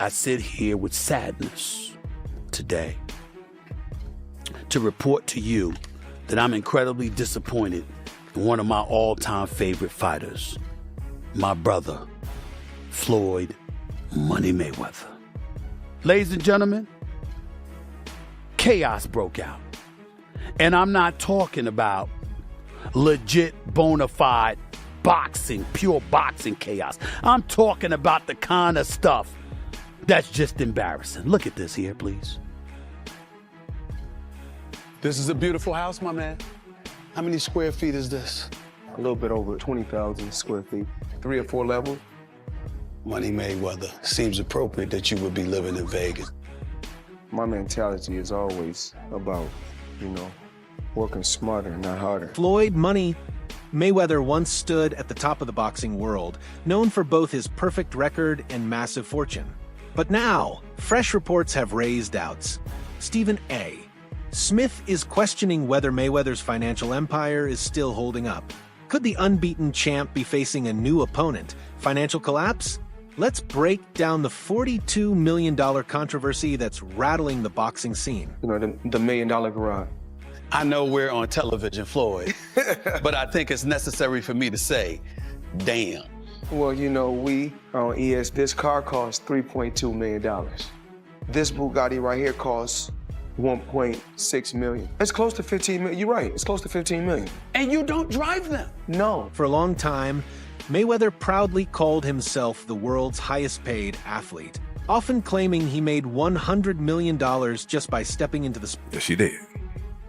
I sit here with sadness today to report to you that I'm incredibly disappointed in one of my all-time favorite fighters, my brother, Floyd Money Mayweather. Ladies and gentlemen, chaos broke out. And I'm not talking about legit, bona fide boxing, pure boxing chaos. I'm talking about the kind of stuff that's just embarrassing. Look at this here, please. This is a beautiful house, my man. How many square feet is this? A little bit over 20,000 square feet. 3 or 4 levels. Money Mayweather, seems appropriate that you would be living in Vegas. My mentality is always about, working smarter, not harder. Floyd Money Mayweather once stood at the top of the boxing world, known for both his perfect record and massive fortune. But now, fresh reports have raised doubts. StephenASmith is questioning whether Mayweather's financial empire is still holding up. Could the unbeaten champ be facing a new opponent? Financial collapse? Let's break down the $42 million controversy that's rattling the boxing scene. The $1 million garage. I know we're on television, Floyd, but I think it's necessary for me to say, damn. Well, we on ES, this car costs $3.2 million. This Bugatti right here costs $1.6 million. It's close to 15 million. You're right, it's close to 15 million. And you don't drive them? No. For a long time, Mayweather proudly called himself the world's highest paid athlete, often claiming he made $100 million just by stepping into the Yes, she did.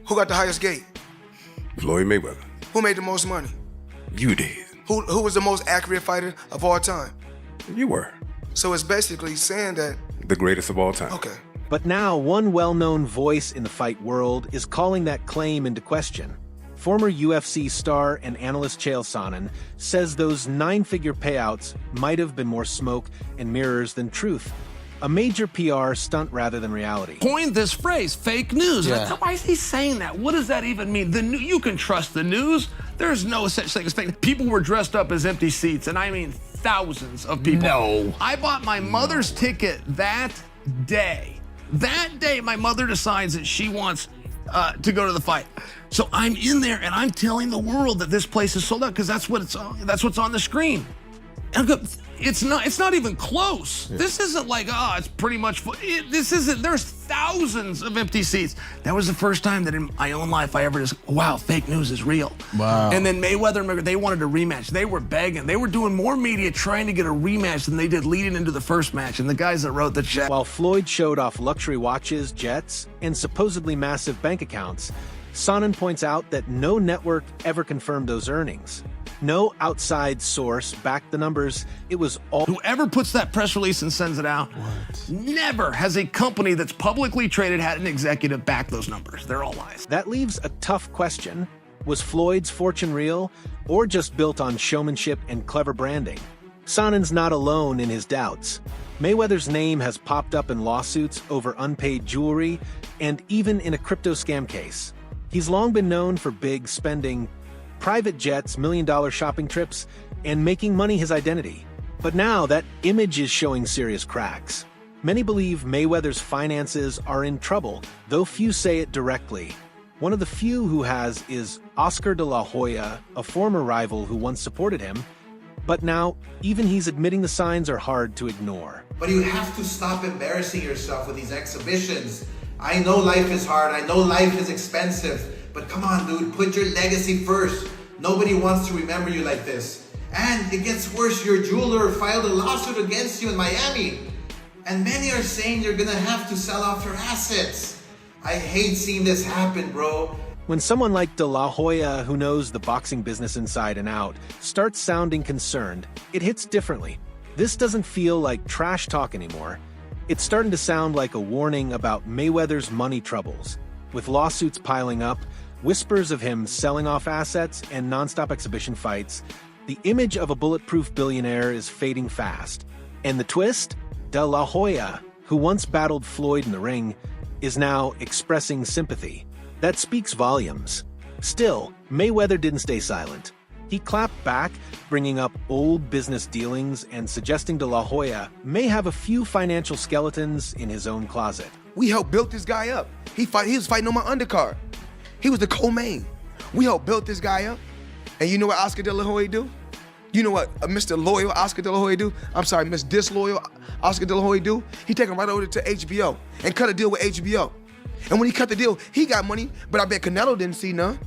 Who got the highest gate? Floyd Mayweather. Who made the most money? You did. Who was the most accurate fighter of all time? You were. So it's basically saying that... The greatest of all time. Okay. But now, one well-known voice in the fight world is calling that claim into question. Former UFC star and analyst Chael Sonnen says those 9-figure payouts might have been more smoke and mirrors than truth. A major PR stunt rather than reality. Coined this phrase, fake news. Yeah. Why is he saying that? What does that even mean? You can trust the news. There's no such thing as fake. People were dressed up as empty seats, and I mean thousands of people. No. I bought my mother's ticket that day. That day, my mother decides that she wants to go to the fight. So I'm in there, and I'm telling the world that this place is sold out because that's what's on the screen. And I go, it's not even close. Yeah. This isn't like, it's pretty much full. This isn't, there's thousands of empty seats. That was the first time that in my own life I ever just, wow, fake news is real. Wow. And then Mayweather, they wanted a rematch. They were begging. They were doing more media trying to get a rematch than they did leading into the first match. And the guys that wrote the check. While Floyd showed off luxury watches, jets, and supposedly massive bank accounts, Sonnen points out that no network ever confirmed those earnings. No outside source backed the numbers. It was all... Whoever puts that press release and sends it out, never has a company that's publicly traded had an executive back those numbers. They're all lies. That leaves a tough question. Was Floyd's fortune real, or just built on showmanship and clever branding? Sonnen's not alone in his doubts. Mayweather's name has popped up in lawsuits over unpaid jewelry and even in a crypto scam case. He's long been known for big spending, private jets, million-dollar shopping trips, and making money his identity. But now that image is showing serious cracks. Many believe Mayweather's finances are in trouble, though few say it directly. One of the few who has is Oscar de la Hoya, a former rival who once supported him. But now, even he's admitting the signs are hard to ignore. But you have to stop embarrassing yourself with these exhibitions. I know life is hard, I know life is expensive, but come on, dude, put your legacy first. Nobody wants to remember you like this. And it gets worse, your jeweler filed a lawsuit against you in Miami. And many are saying you're gonna have to sell off your assets. I hate seeing this happen, bro. When someone like De La Hoya, who knows the boxing business inside and out, starts sounding concerned, it hits differently. This doesn't feel like trash talk anymore. It's starting to sound like a warning about Mayweather's money troubles. With lawsuits piling up, whispers of him selling off assets, and nonstop exhibition fights, the image of a bulletproof billionaire is fading fast. And the twist? De La Hoya, who once battled Floyd in the ring, is now expressing sympathy. That speaks volumes. Still, Mayweather didn't stay silent. He clapped back, bringing up old business dealings and suggesting De La Hoya may have a few financial skeletons in his own closet. We helped build this guy up. He was fighting on my undercard. He was the co-main. We helped build this guy up. And you know what Oscar De La Hoya do? You know what Mr. Loyal Oscar De La Hoya do? I'm sorry, Miss Disloyal Oscar De La Hoya do? He take him right over to HBO and cut a deal with HBO. And when he cut the deal, he got money, but I bet Canelo didn't see none.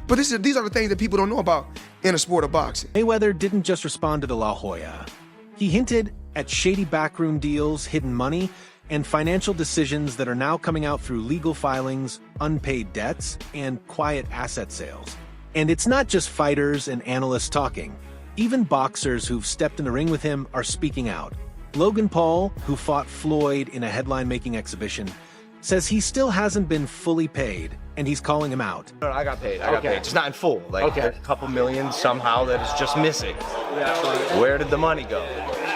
But these are the things that people don't know about in a sport of boxing. Mayweather didn't just respond to De La Hoya. He hinted at shady backroom deals, hidden money, and financial decisions that are now coming out through legal filings, unpaid debts, and quiet asset sales. And it's not just fighters and analysts talking. Even boxers who've stepped in the ring with him are speaking out. Logan Paul, who fought Floyd in a headline-making exhibition, says he still hasn't been fully paid, and he's calling him out. No, I got paid. I got paid. Just not in full. Like a couple million somehow that is just missing. Where did the money go?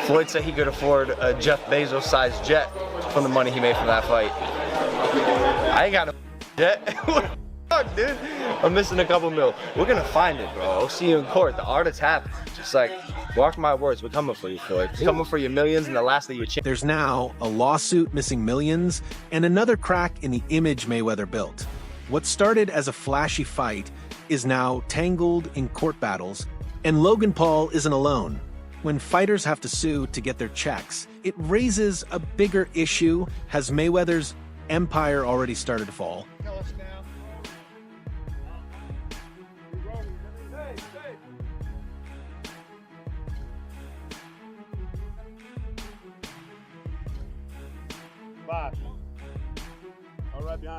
Floyd said he could afford a Jeff Bezos-sized jet from the money he made from that fight. I ain't got a jet. What the fuck, dude? I'm missing a couple mil. We're gonna find it, bro. I'll see you in court. The artist happened. Just like, mark my words, we're coming for you, Floyd. We're coming for your millions and the last of your chance. There's now a lawsuit missing millions and another crack in the image Mayweather built. What started as a flashy fight is now tangled in court battles, and Logan Paul isn't alone. When fighters have to sue to get their checks, it raises a bigger issue. Has Mayweather's empire already started to fall?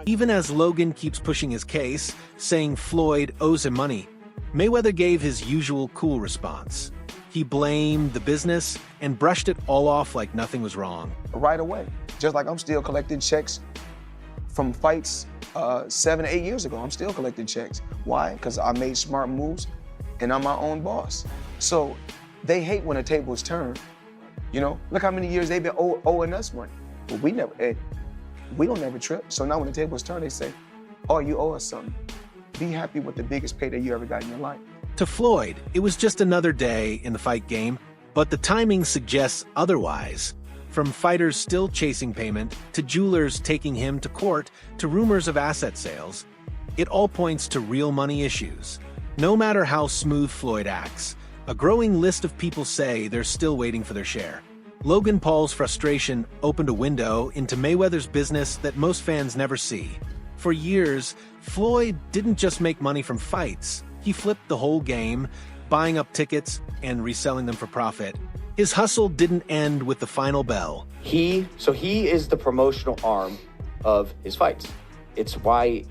Even as Logan keeps pushing his case, saying Floyd owes him money, Mayweather gave his usual cool response. He blamed the business and brushed it all off like nothing was wrong. Right away, just like I'm still collecting checks from fights 7 or 8 years ago. I'm still collecting checks. Why? Because I made smart moves and I'm my own boss. So they hate when a table is turned. You know, look how many years they've been owing us money. But we don't ever trip. So now when the table is turned, they say, oh, you owe us something. Be happy with the biggest payday you ever got in your life. To Floyd, it was just another day in the fight game, but the timing suggests otherwise. From fighters still chasing payment, to jewelers taking him to court, to rumors of asset sales, it all points to real money issues. No matter how smooth Floyd acts, a growing list of people say they're still waiting for their share. Logan Paul's frustration opened a window into Mayweather's business that most fans never see. For years, Floyd didn't just make money from fights. He flipped the whole game, buying up tickets and reselling them for profit. His hustle didn't end with the final bell. He is the promotional arm of his fights. It's why,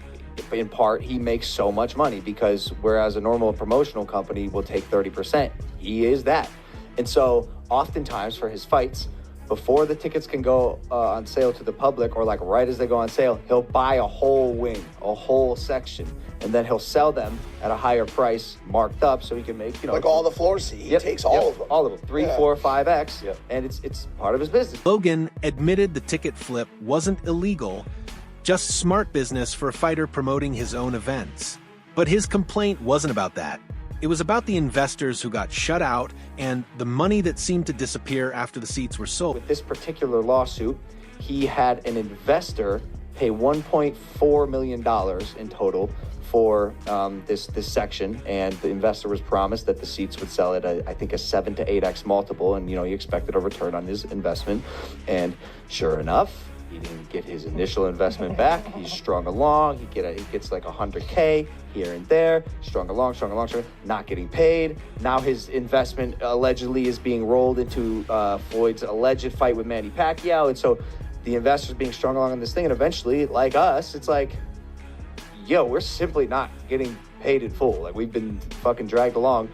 in part, he makes so much money, because whereas a normal promotional company will take 30%, he is that. And so oftentimes for his fights, before the tickets can go on sale to the public, or like right as they go on sale, he'll buy a whole wing, a whole section, and then he'll sell them at a higher price, marked up, so he can make, like all the floor seats. He takes all of them. All of them, 3, 4, 5x, and it's part of his business. Logan admitted the ticket flip wasn't illegal, just smart business for a fighter promoting his own events. But his complaint wasn't about that. It was about the investors who got shut out and the money that seemed to disappear after the seats were sold. With this particular lawsuit, he had an investor pay $1.4 million in total for this section, and the investor was promised that the seats would sell at I think a 7 to 8x multiple, and he expected a return on his investment, and sure enough, he didn't get his initial investment back. He's strung along. He gets like 100K here and there, strung along, not getting paid. Now his investment allegedly is being rolled into Floyd's alleged fight with Manny Pacquiao, and so the investors being strung along on this thing, and eventually, like us, it's like, yo, we're simply not getting paid in full. Like, we've been fucking dragged along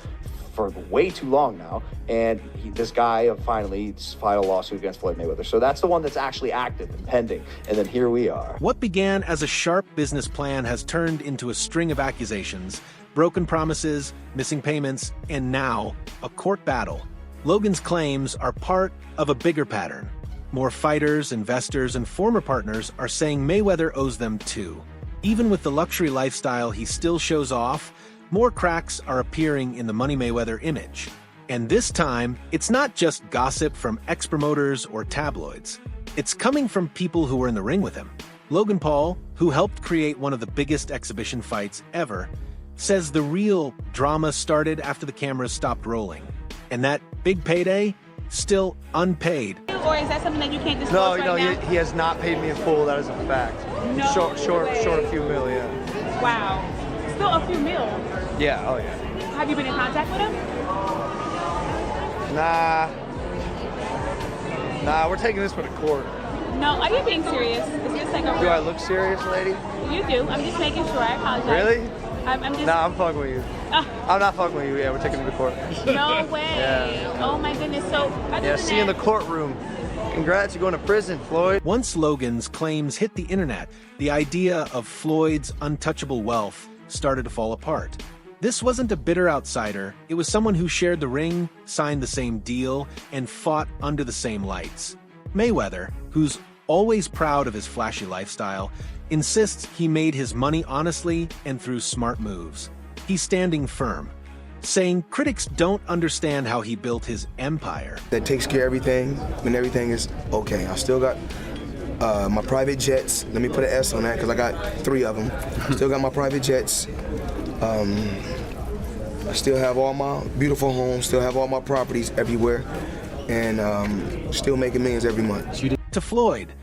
for way too long now, and this guy finally filed a lawsuit against Floyd Mayweather. So that's the one that's actually active and pending, and then here we are. What began as a sharp business plan has turned into a string of accusations, broken promises, missing payments, and now a court battle. Logan's claims are part of a bigger pattern. More fighters, investors, and former partners are saying Mayweather owes them too. Even with the luxury lifestyle he still shows off, more cracks are appearing in the Money Mayweather image. And this time, it's not just gossip from ex-promoters or tabloids. It's coming from people who were in the ring with him. Logan Paul, who helped create one of the biggest exhibition fights ever, says the real drama started after the cameras stopped rolling. And that big payday, still unpaid. Or is that something that you can't disclose right now? He has not paid me in full, that is a fact. No Short way. a few mil, yeah. Wow. Still a few mil. Yeah, oh yeah. Have you been in contact with him? Nah, we're taking this one to court. No, are you being serious? Is this like a Do I look serious, lady? You do. I'm just making sure. I apologize. Really? I'm just... Nah, I'm fucking with you. I'm not fucking with you. Yeah, we're taking him to court. No way. Yeah. Oh my goodness. So, Yeah, see you in the courtroom. Congrats, you're going to prison, Floyd. Once Logan's claims hit the internet, the idea of Floyd's untouchable wealth started to fall apart. This wasn't a bitter outsider. It was someone who shared the ring, signed the same deal, and fought under the same lights. Mayweather, who's always proud of his flashy lifestyle, insists he made his money honestly and through smart moves. He's standing firm, saying critics don't understand how he built his empire. That takes care of everything when everything is okay. I still got my private jets. Let me put an S on that because I got 3 of them. Still got my private jets. I still have all my beautiful homes, still have all my properties everywhere, and still making millions every month. To Floyd,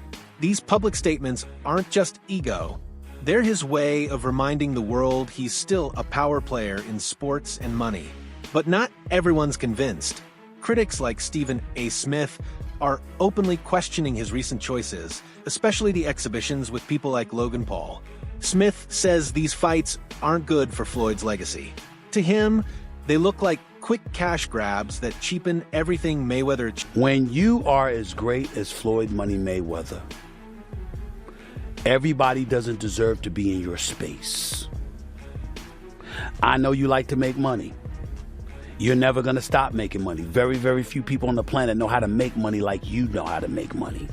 these public statements aren't just ego. They're his way of reminding the world he's still a power player in sports and money. But not everyone's convinced. Critics like StephenASmith are openly questioning his recent choices, especially the exhibitions with people like Logan Paul. Smith says these fights aren't good for Floyd's legacy. To him, they look like quick cash grabs that cheapen everything Mayweather. When you are as great as Floyd Money Mayweather, everybody doesn't deserve to be in your space. I know you like to make money. You're never going to stop making money. Very, very few people on the planet know how to make money like you know how to make money.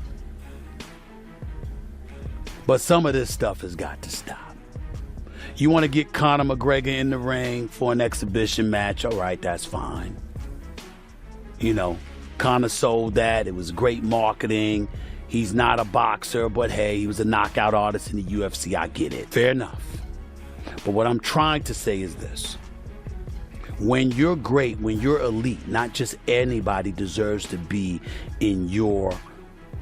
But some of this stuff has got to stop. You want to get Conor McGregor in the ring for an exhibition match, all right, that's fine. You know, Conor sold that. It was great marketing. He's not a boxer, but hey, he was a knockout artist in the UFC. I get it. Fair enough. But what I'm trying to say is this. When you're great, when you're elite, not just anybody deserves to be in your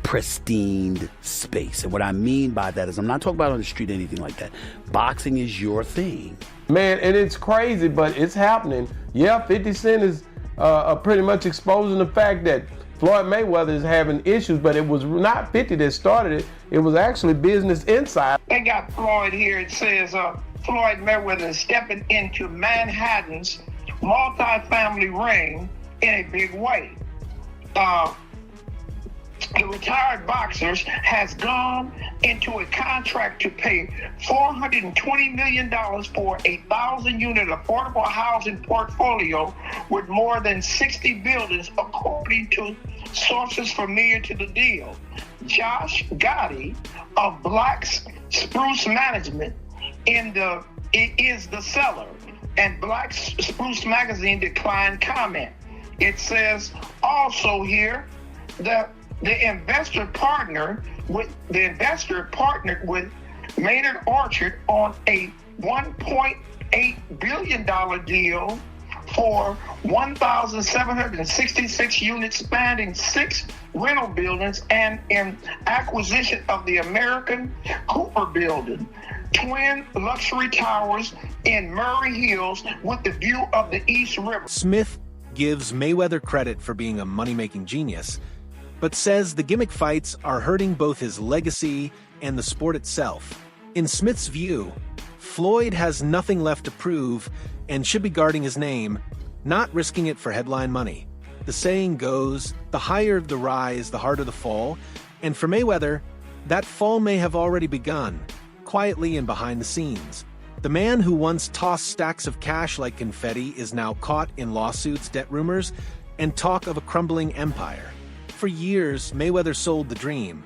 pristine space. And what I mean by that is I'm not talking about on the street or anything like that. Boxing is your thing. Man, and it's crazy, but it's happening. Yeah, 50 Cent is pretty much exposing the fact that Floyd Mayweather is having issues, but it was not 50 that started it. It was actually Business Insider. They got Floyd here. It says Floyd Mayweather is stepping into Manhattan's multi-family ring in a big way. The retired boxer has gone into a contract to pay $420 million for a 1,000-unit affordable housing portfolio with more than 60 buildings, according to sources familiar to the deal. Josh Gotti of Black Spruce Management is the seller, and Black Spruce Magazine declined comment. It says also here that the investor partnered with Maynard Orchard on a $1.8 billion deal for 1,766 units spanning 6 rental buildings and in acquisition of the American Cooper Building, twin luxury towers in Murray Hills with the view of the East River. Smith gives Mayweather credit for being a money-making genius, but says the gimmick fights are hurting both his legacy and the sport itself. In Smith's view, Floyd has nothing left to prove and should be guarding his name, not risking it for headline money. The saying goes, the higher the rise, the harder the fall, and for Mayweather, that fall may have already begun, quietly and behind the scenes. The man who once tossed stacks of cash like confetti is now caught in lawsuits, debt rumors, and talk of a crumbling empire. For years, Mayweather sold the dream.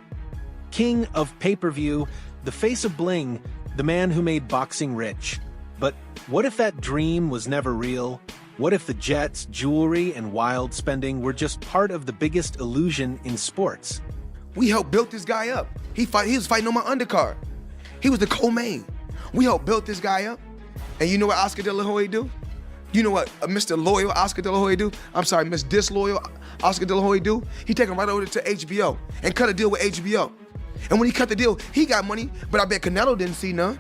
King of pay-per-view, the face of bling, the man who made boxing rich. But what if that dream was never real? What if the jets, jewelry, and wild spending were just part of the biggest illusion in sports? We helped build this guy up. He was fighting on my undercard. He was the co-main. We helped build this guy up. And you know what Oscar De La Hoya do? You know what Mr. Loyal Oscar De La Hoya do? I'm sorry, Miss Disloyal Oscar De La Hoya do? He take him right over to HBO and cut a deal with HBO. And when he cut the deal, he got money, but I bet Canelo didn't see none.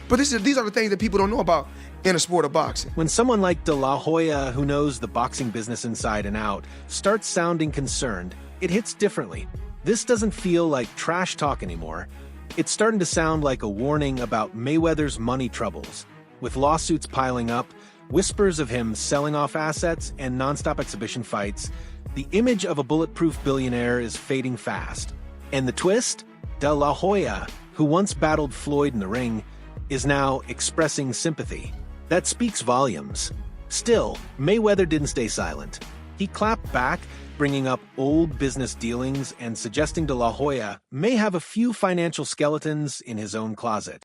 But these are the things that people don't know about in a sport of boxing. When someone like De La Hoya, who knows the boxing business inside and out, starts sounding concerned, it hits differently. This doesn't feel like trash talk anymore. It's starting to sound like a warning about Mayweather's money troubles. With lawsuits piling up, whispers of him selling off assets, and nonstop exhibition fights, the image of a bulletproof billionaire is fading fast. And the twist? De La Hoya, who once battled Floyd in the ring, is now expressing sympathy. That speaks volumes. Still, Mayweather didn't stay silent. He clapped back, bringing up old business dealings and suggesting De La Hoya may have a few financial skeletons in his own closet.